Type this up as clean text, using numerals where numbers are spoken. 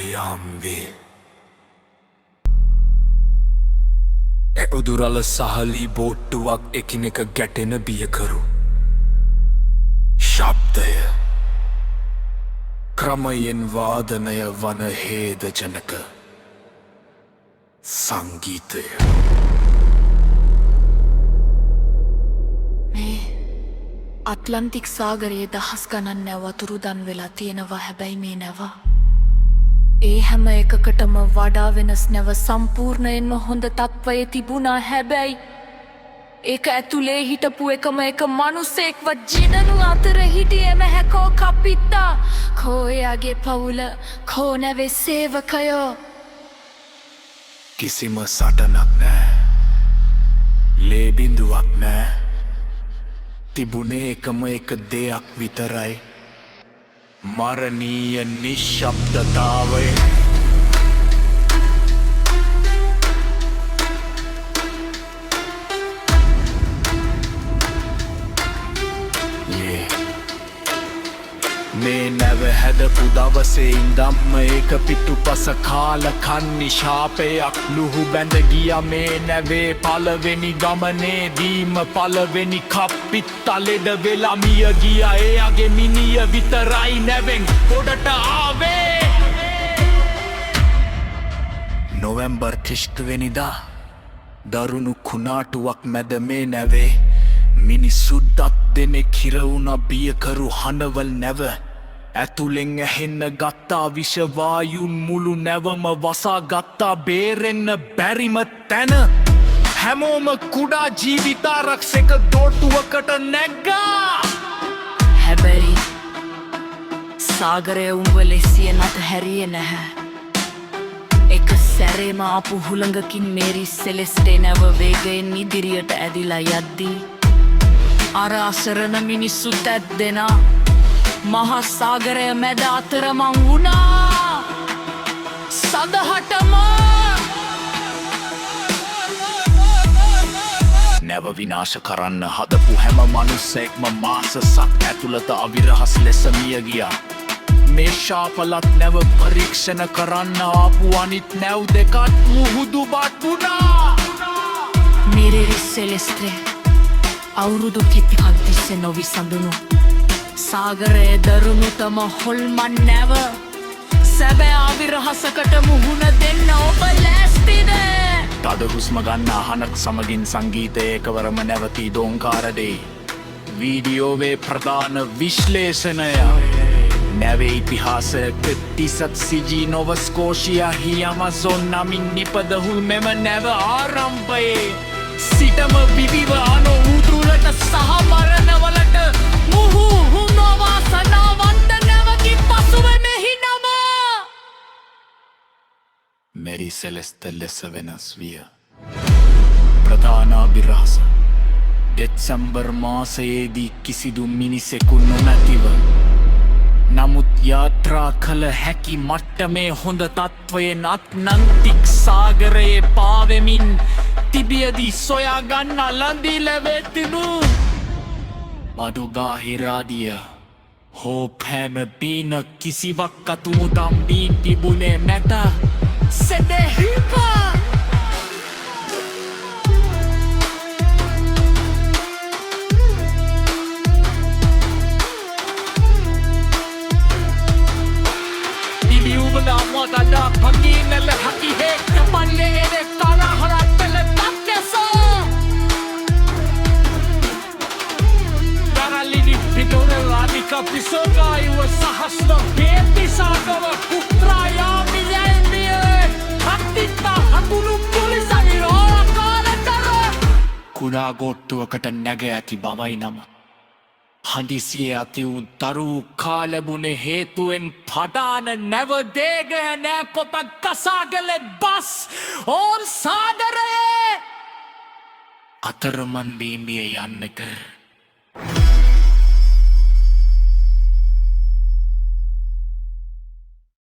යාම්වේ උදුරල සහලී බෝට්ටුවක් එකිනෙක ගැටෙන බියකරු ශබ්දය ක්‍රමයෙන් වාදනය වන හේදජනක සංගීතය මේ අට්ලන්ටික් සාගරයේ දහස් ගණන් නැව වතුරුදන් වෙලා තියෙනවා. හැබැයි මේ නැව ඒ හැම එකකටම වඩා වෙනස් නැව සම්පූර්ණයෙන්ම හොඳ තත්ත්වයේ තිබුණා. හැබැයි ඒක ඇතුලේ හිටපු එකම එක මනුස්සෙක්ව ජිනනු අතර හිටියේම හැකෝ කපිත්තා කෝයාගේ පවුල කෝනැවේ සේවකයෝ. කිසිම සටනක් නෑ ලේබිඳුවක් නෑ තිබුණේ එකම එක දෙයක් විතරයි මරණීය නිශ්ශබ්දතාවය මේ නැව හැදපු දවසේ ඉඳම්ම ඒක පිටුපස කාලකන්නි ශාපයක් ලුහු බැඳ ගිය මේ නැවේ පළවෙනි ගමනේදීම පළවෙනි කප්පිත්තා ලෙඩ වෙලා මිය ගියා. එයාගේ මිනිය විතරයි නැවෙන් ගොඩට ආවේ. නොවැම්බර් 30 වෙනිදා දරුණු කුණාටුවක් මැද මේ නැවේ මිනිස්සු දත් දෙනෙක් හිර වුණා. බියකරු හඬවල් නැව ඇතුලෙන් ඇහෙන්න ගත්තා. විෂවායුන් මුළු නැවම වසා ගත්තා. බේරෙන්න බැරිම තැන හැමෝම කුඩා ජීවිතාරක්ෂක දෝටුවකට නැග්ගා. හැබැයි සාගරය උඹ ලෙසිය නත හැරියේ නැහැ. එක සැරේම ආපු හුළඟකින් මේරි සෙලෙස්ටේ නැව වේගයෙන් ඉදිරියට ඇදිලා යද්දී අර අසරණ මිනිස්සු තැත් දෙනා මහා සාගරය මැද අතරමං වුණා. සදහටම නැව විනාශ කරන්න හදපු හැම මනුස්සෙක්ම මාසසක් ඇතුළත අවිරහස් ලෙස මිය ගියා. මේ ශාපලත් නැව පරීක්ෂණ කරන්න ආපු අනිත් නැව් දෙකත් මුහුදු බත් වුණා. මිරිරි සෙලෙස්ට්‍රේ අවුරුදු කිහිපයක් තිස්සේ නොවිසඳුණු සාගරයේ දරුණුතම හොල්මන් නැව සැබෑ අවිරහසකට මුහුණ දෙන්න ඔබ ලෑස්තිද? තද හුස්ම ගන්න අහනක් සමගින් සංගීතය එකවරම නැවතී දෝංකාර දෙයි. වීඩියෝවේ ප්‍රධාන විශ්ලේෂණය නැවේ ඉතිහාසයක තිසත් සිජී නොවස්කෝෂියා හි ඇමසොන් නමින් නිපදහුල් මෙම නැව ආරම්භයේ සිටම විවිව අනෝ උතුරට සහ මරණවලට මුහුහුනවාසනාවන්ත නැවකින් පසුව මෙහි නම මෙරි සෙලෙස්ත ලෙස වෙනස් විය. ප්‍රධානාභිරහස දෙත්සැම්බර් මාසයේදී කිසිදු මිනිසෙකු නොමැතිව නමුත් යාත්‍රා කළ හැකි මට්ටමේ හොඳ තත්ත්වයෙන් අට්ලන්ටික් සාගරයේ පාවෙමින් තිබියදී සොයා ගන්න ලන්දී ලැබෙතිනු බඩුගාහිරාදිය හෝ පැම බීන කිසිවක් අතුමුදම් බී තිබුණේ නැත. සෙදෙහිපා Dada panginal haki hai palle ere kala hara pele takkesa daralini pitore radika pisoga iwa sahasna beti sagara putra yami yendiye hattitta hatulu polisani rola kalatara kuda gottuwakata naga ඇති බවයි නම හදිසියේ ඇති වූ දරු කාලබුනේ හේතුවෙන් පඩාන නැව දේගය නෑ පොතක් කසාගලෙත් බස් ඕන් සාගරයේ අතරමන් බීමිය යන්නක